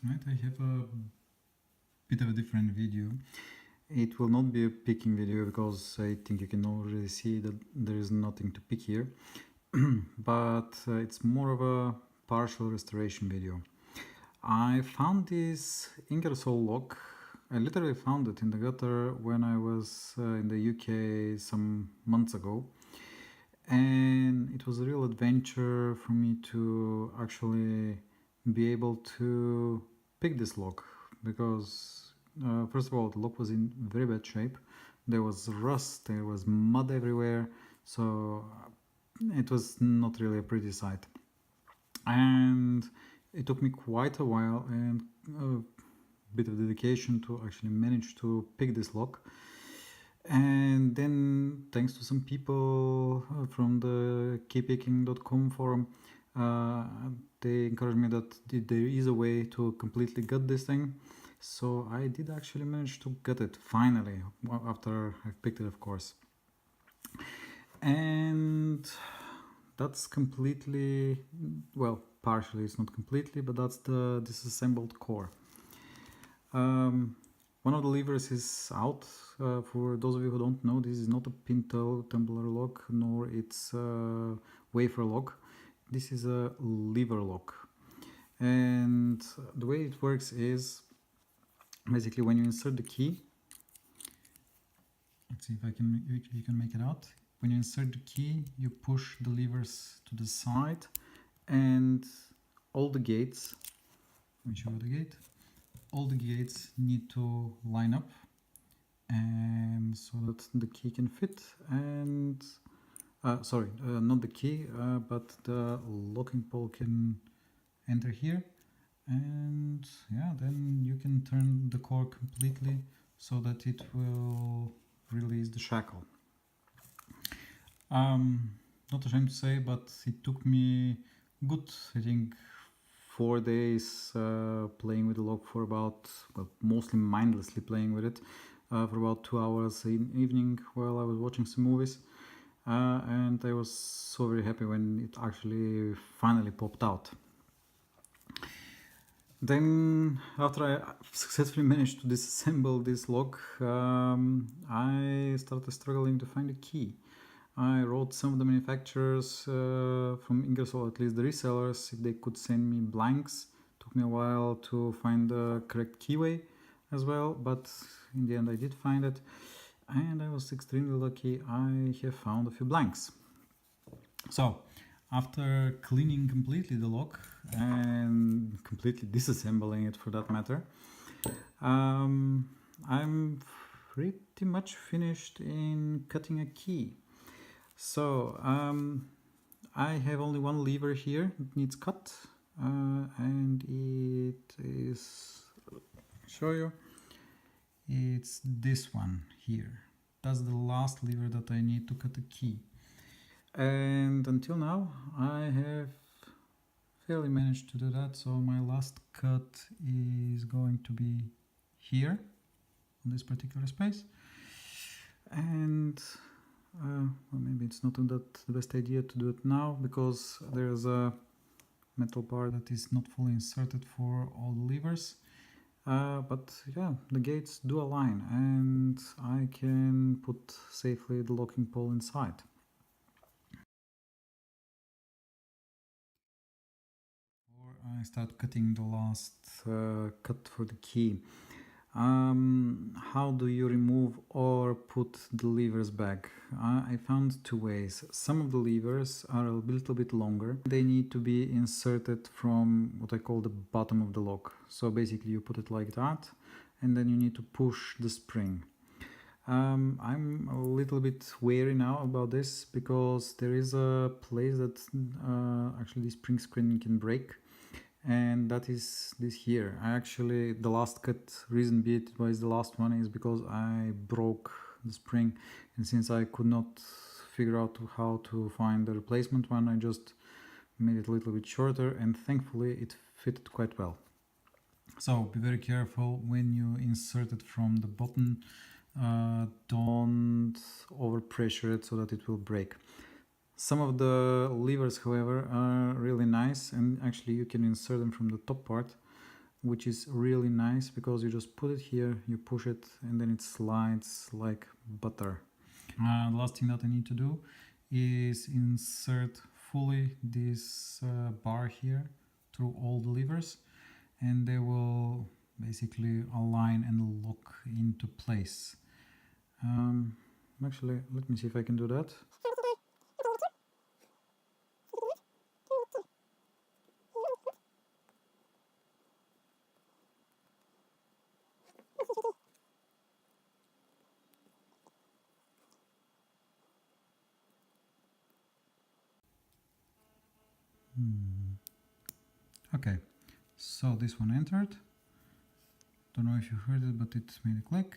Right, I have a bit of a different video. It will not be a picking video because I think you can already see that there is nothing to pick here. But it's more of a partial restoration video. I found this Ingersoll lock. I literally found it in the gutter when I was in the UK some months ago. And it was a real adventure for me to actually be able to pick this lock, because first of all, the lock was in very bad shape. There was rust, there was mud everywhere, so it was not really a pretty sight. And it took me quite a while and a bit of dedication to actually manage to pick this lock. And then, thanks to some people from the keypicking.com forum, they encouraged me that there is a way to completely gut this thing. So I did actually manage to gut it finally, after I've picked it, of course. And that's completely, well, partially, it's not completely, but that's the disassembled core. One of the levers is out. For those of you who don't know, this is not a pintle tumbler lock, nor it's a wafer lock. This is a lever lock. And the way it works is basically when you insert the key, let's see if you can make it out. When you insert the key, you push the levers to the side, and all the gates, let me show you the gate, all the gates need to line up, and so that the key can fit. And sorry, not the key, but the locking pole can enter here, and yeah, then you can turn the core completely so that it will release the shackle. Not ashamed to say, but it took me good, I think, 4 days playing with the lock for about, well, mostly mindlessly playing with it for about 2 hours in the evening while I was watching some movies. And I was so very happy when it actually finally popped out. Then, after I successfully managed to disassemble this lock, I started struggling to find a key. I wrote some of the manufacturers from Ingersoll, at least the resellers, if they could send me blanks. Took me a while to find the correct keyway as well, but in the end I did find it, and I was extremely lucky. I have found a few blanks. So after cleaning completely the lock and completely disassembling it for that matter, I'm pretty much finished in cutting a key. So I have only one lever here that needs cut, and it is, show you, it's this one here. That's the last lever that I need to cut the key. And until now I have fairly managed to do that. So my last cut is going to be here on this particular space, and well, maybe it's not the best idea to do it now because there's a metal bar that is not fully inserted for all the levers. But yeah, the gates do align and I can put safely the locking pole inside. Before I start cutting the last cut for the key, how do you remove or put the levers back? I found 2 ways. Some of the levers are a little bit longer. They need to be inserted from what I call the bottom of the lock. So basically you put it like that, and then you need to push the spring. I'm a little bit wary now about this because there is a place that actually the spring screen can break, and that is this here. I actually, the last cut, reason be it was the last one, is because I broke the spring, and since I could not figure out how to find the replacement one, I just made it a little bit shorter, and thankfully it fitted quite well. So be very careful when you insert it from the bottom. Don't overpressure it so that it will break. Some of the levers, however, are really nice, and actually you can insert them from the top part, which is really nice because you just put it here, you push it, and then it slides like butter. The last thing that I need to do is insert fully this bar here through all the levers, and they will basically align and lock into place. Actually, let me see if I can do that. Okay, so this one entered. Don't know if you heard it, but it made a click.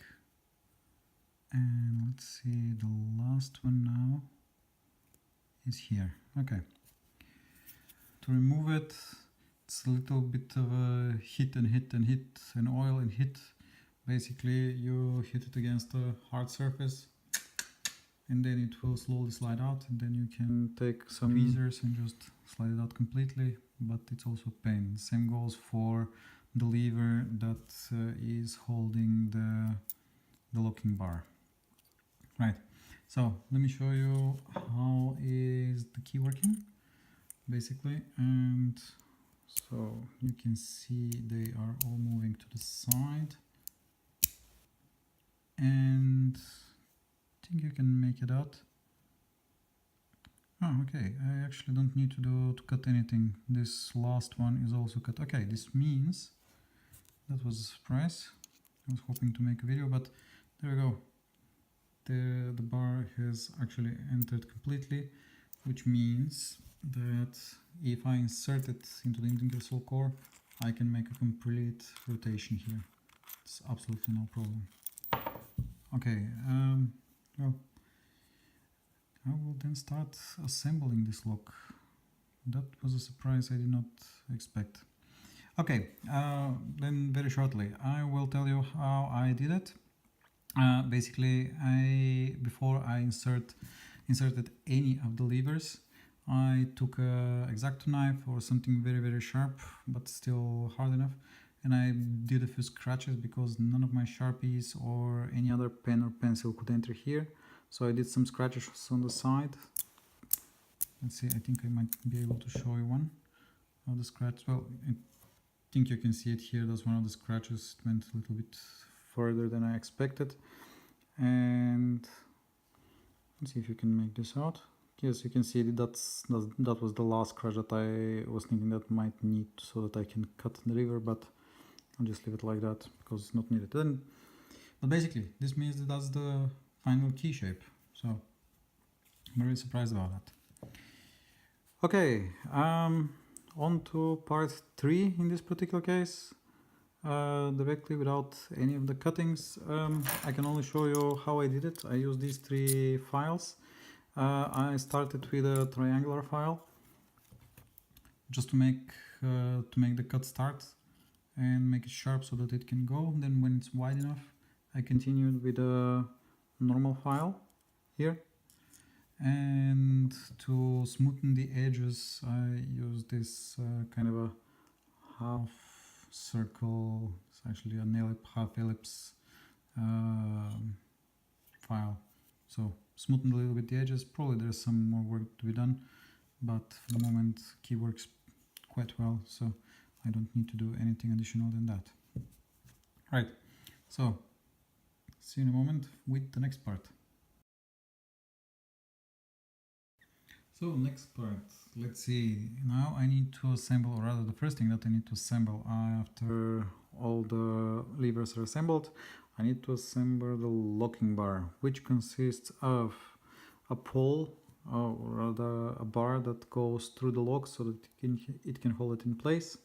And let's see, the last one now is here. Okay. To remove it, it's a little bit of a hit and hit and hit and oil and hit. Basically, you hit it against a hard surface, and then it will slowly slide out, and then you can take some tweezers and just slide it out completely, but it's also a pain. Same goes for the lever that is holding the locking bar. Right, so let me show you how is the key working, basically. And so you can see they are all moving to the side, and I think you can make it out. Oh, okay, I actually don't need to cut anything. This last one is also cut. Okay, this means that was a surprise. I was hoping to make a video, but there we go. The bar has actually entered completely, which means that if I insert it into the Ingersoll core, I can make a complete rotation here. It's absolutely no problem. Okay, well, I will then start assembling this lock. That was a surprise I did not expect. Okay, then very shortly, I will tell you how I did it. Basically, before I inserted any of the levers, I took a X-Acto knife or something very sharp but still hard enough, and I did a few scratches because none of my Sharpies or any other pen or pencil could enter here. So I did some scratches on the side. Let's see, I think I might be able to show you one of the scratches. Well, I think you can see it here. That's one of the scratches. It went a little bit further than I expected. And let's see if you can make this out. Yes, you can see that was the last scratch that I was thinking that might need so that I can cut the lever, but I'll just leave it like that because it's not needed. But basically, this means that that's the final key shape. So I'm very surprised about that. Okay, on to part 3 in this particular case. Directly without any of the cuttings. I can only show you how I did it. I used these 3 files. I started with a triangular file just to make the cut start and make it sharp so that it can go. Then when it's wide enough, I continued with a normal file here, and to smoothen the edges I use this kind of a half circle. It's actually an half ellipse file, so smoothen a little bit the edges. Probably there's some more work to be done, but for the moment key works quite well, so I don't need to do anything additional than that. Right, so see you in a moment with the next part. So next part, let's see, now I need to assemble, or rather the first thing that I need to assemble after all the levers are assembled, I need to assemble the locking bar, which consists of a pole, or rather a bar that goes through the lock so that it can hold it in place,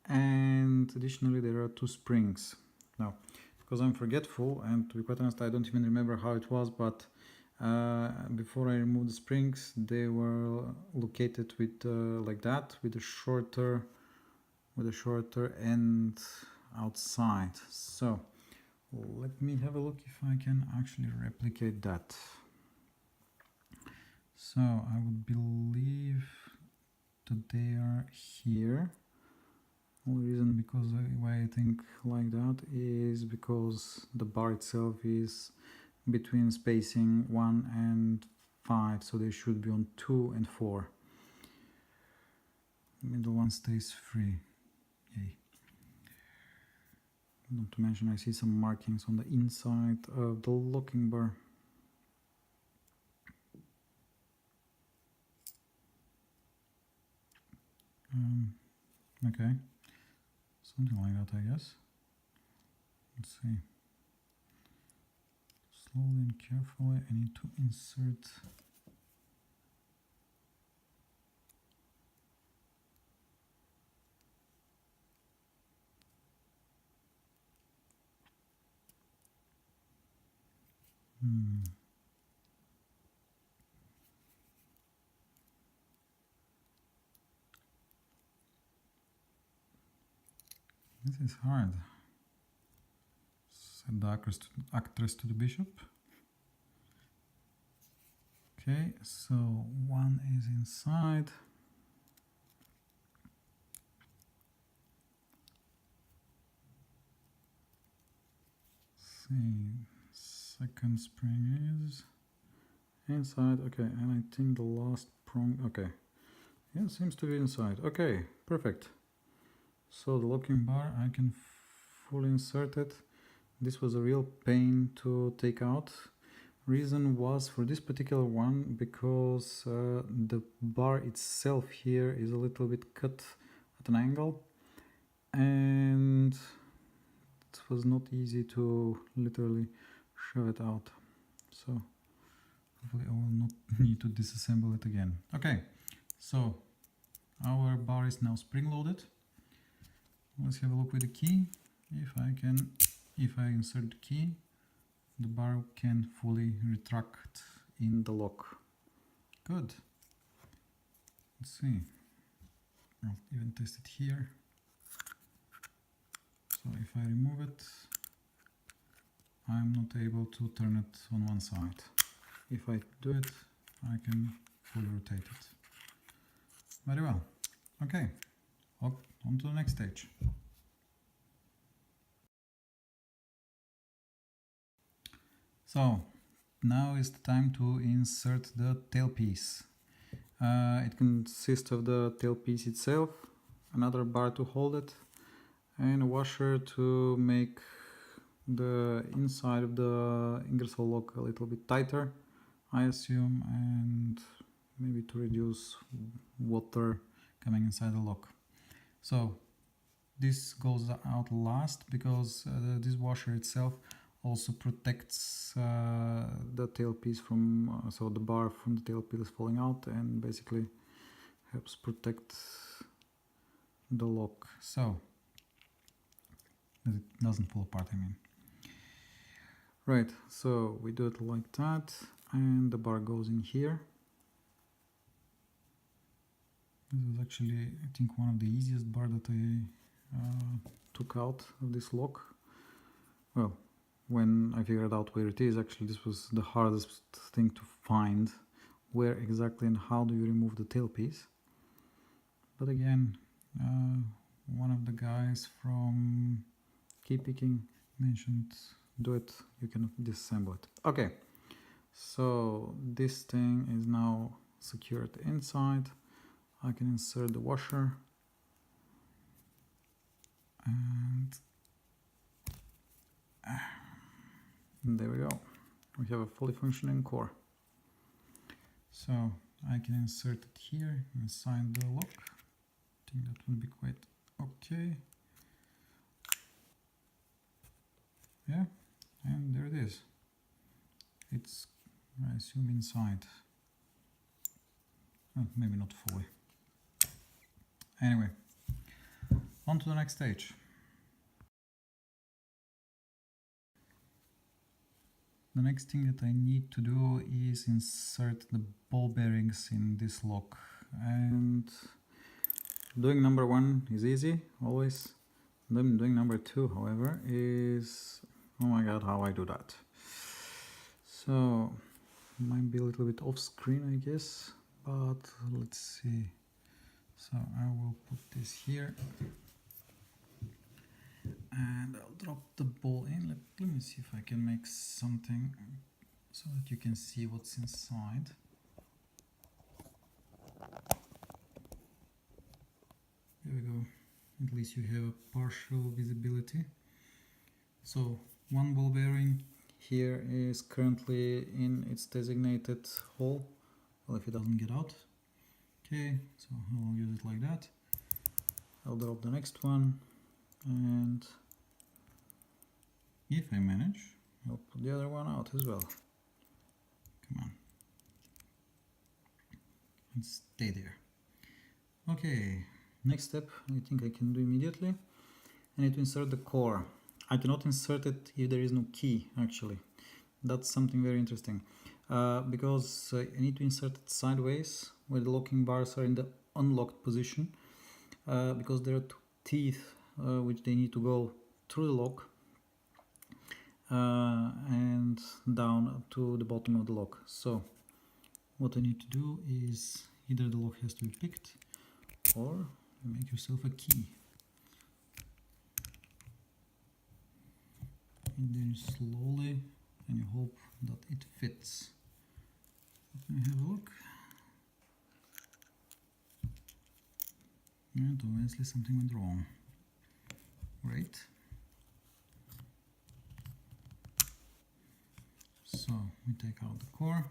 and additionally there are 2 springs. Now, because I'm forgetful, and to be quite honest I don't even remember how it was, but before I removed the springs, they were located with like that, with a shorter end outside. So let me have a look if I can actually replicate that. So I would believe that they are here. Only reason because why I think like that is because the bar itself is between spacing 1 and 5, so they should be on 2 and 4. The middle one stays free. Yay. Not to mention I see some markings on the inside of the locking bar. Okay, something like that, I guess. Let's see. Slowly and carefully I need to insert This is hard. Set the actress to the bishop. Okay, so one is inside. See, second spring is inside. Okay, and I think the last prong. Okay, yeah, seems to be inside. Okay, perfect. So the locking bar, I can fully insert it. This was a real pain to take out. Reason was for this particular one because the bar itself here is a little bit cut at an angle, and it was not easy to literally shove it out. So hopefully I will not need to disassemble it again. Okay, so our bar is now spring loaded. Let's have a look with the key. If I insert the key, the bar can fully retract in the lock. Good. Let's see. I'll even test it here. So if I remove it, I'm not able to turn it on one side. If I do it, I can fully rotate it. Very well. Okay, on to the next stage. So now is the time to insert the tailpiece. It consists of the tailpiece itself, another bar to hold it, and a washer to make the inside of the Ingersoll lock a little bit tighter, I assume, and maybe to reduce water coming inside the lock. So this goes out last because this washer itself also protects the tailpiece from, so the bar from the tailpiece falling out, and basically helps protect the lock so it doesn't fall apart, I mean. Right, so we do it like that, and the bar goes in here. This is actually, I think, one of the easiest bar that I took out of this lock. Well, when I figured out where it is, actually this was the hardest thing to find, where exactly and how do you remove the tailpiece. But again, one of the guys from Key Picking mentioned, do it, you can disassemble it. Okay, so this thing is now secured inside. I can insert the washer, and there we go. We have a fully functioning core. So I can insert it here inside the lock. I think that will be quite okay. Yeah, and there it is. It's, I assume, inside. Maybe not fully. Anyway, on to the next stage. The next thing that I need to do is insert the ball bearings in this lock, and doing number one is easy, always. Then doing number two, however, is, oh my god, how I do that. So, might be a little bit off screen, I guess, but let's see. So I will put this here. and I'll drop the ball in. Let me see if I can make something so that you can see what's inside. There we go. At least you have a partial visibility. So one ball bearing here is currently in its designated hole. Well, if it doesn't get out. Okay, so I'll use it like that. I'll drop the next one, and if I manage, I'll put the other one out as well. Come on. And stay there. Okay, next step I think I can do immediately. I need to insert the core. I cannot insert it if there is no key, actually. That's something very interesting. Because I need to insert it sideways, where the locking bars are in the unlocked position. Because there are two teeth which they need to go through the lock and down to the bottom of the lock. So what I need to do is either the lock has to be picked, or you make yourself a key. And then slowly, and you hope that it fits. Let me have a look. And obviously something went wrong. Great. So we take out the core.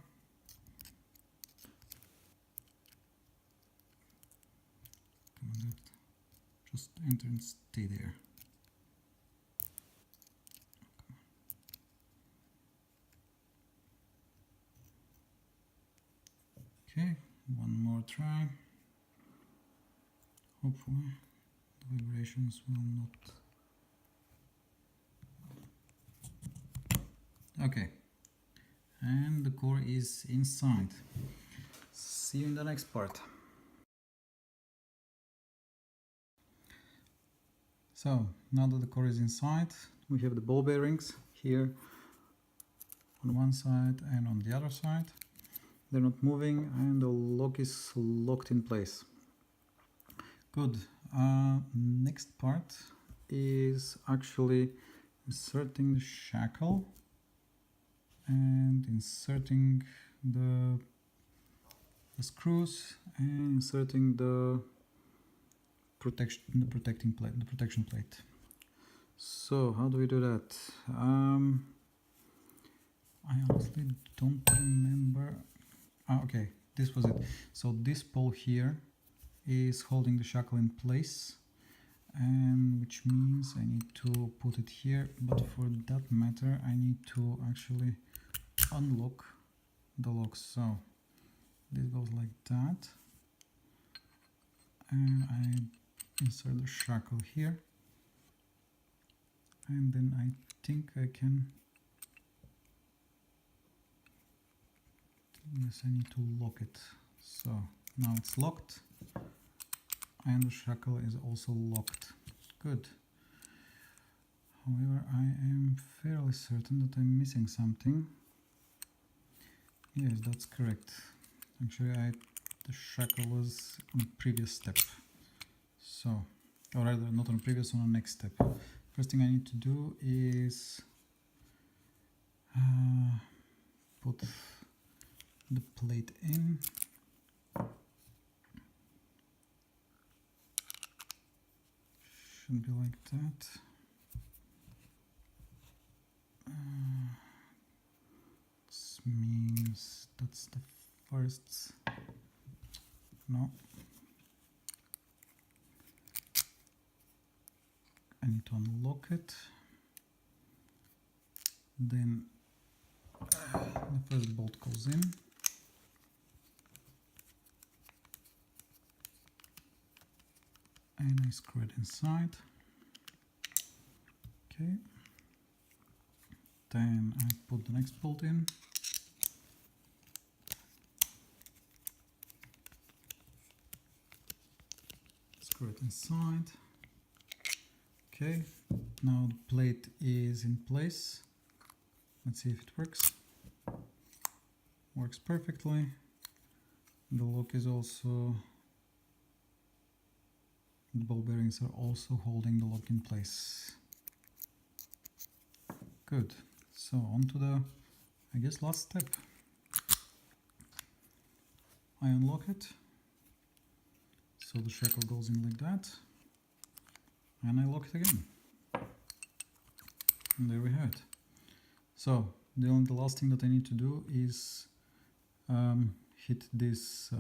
Come on, just enter and stay there. Okay, one more try. Hopefully the vibrations will not. Okay, and the core is inside. See you in the next part. So now that the core is inside, we have the ball bearings here on one side and on the other side. They're not moving, and the lock is locked in place. Good. Next part is actually inserting the shackle and inserting the screws and inserting the protection plate. So how do we do that? I honestly don't remember. Okay, this was it. So this pole here is holding the shackle in place, and which means I need to put it here, but for that matter I need to actually unlock the lock. So this goes like that, and I insert the shackle here, and then I think I can, yes, I need to lock it. So now it's locked, and the shackle is also locked. Good. However, I am fairly certain that I'm missing something. Yes, that's correct. Actually, the shackle was on the previous step. So, or rather, not on the previous, on the next step. First thing I need to do is put the plate in. Should be like that. This means that's the first. No. I need to unlock it. Then the first bolt goes in. And I screw it inside. Okay. Then I put the next bolt in. Screw it inside. Okay. Now the plate is in place. Let's see if it works. Works perfectly. The lock is also, the ball bearings are also holding the lock in place. Good. So on to the, I guess, last step. I unlock it. So the shackle goes in like that. And I lock it again. And there we have it. So the last thing that I need to do is hit this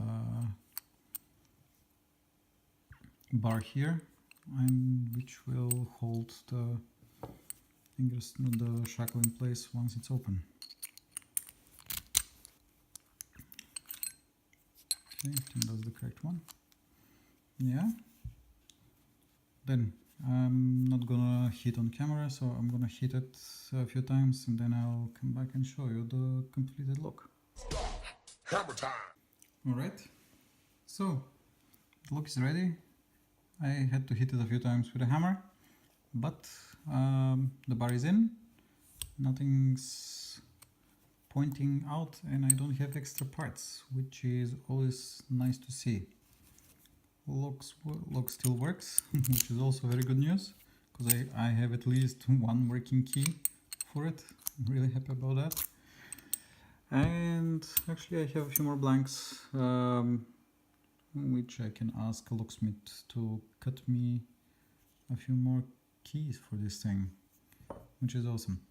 bar here, and which will hold the shackle in place once it's open. Okay, I think that's the correct one. Yeah. Then I'm not gonna hit on camera, so I'm gonna hit it a few times and then I'll come back and show you the completed lock. Hammer time! Alright, so the lock is ready. I had to hit it a few times with a hammer, but the bar is in, nothing's pointing out, and I don't have extra parts, which is always nice to see. Lock still works, which is also very good news, because I have at least one working key for it. I'm really happy about that. And actually I have a few more blanks, which I can ask a locksmith to cut me a few more keys for this thing, which is awesome.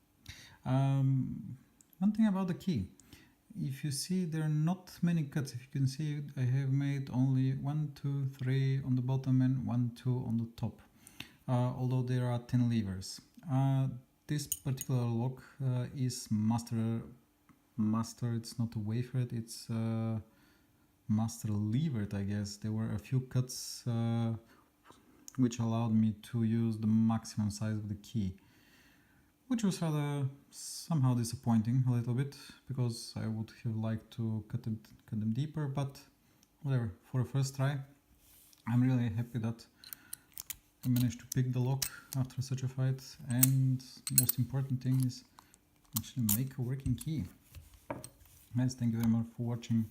One thing about the key. If you see, there are not many cuts. If you can see, I have made only 1, 2, 3 on the bottom and 1, 2 on the top, although there are 10 levers. This particular lock is master, it's not a wafered, it's master levered, I guess. There were a few cuts which allowed me to use the maximum size of the key, which was rather somehow disappointing a little bit, because I would have liked to cut them deeper, but whatever, for a first try I'm really happy that I managed to pick the lock after such a fight, and the most important thing is actually make a working key. Guys, thank you very much for watching,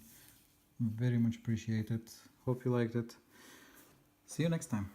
very much appreciated, hope you liked it, see you next time.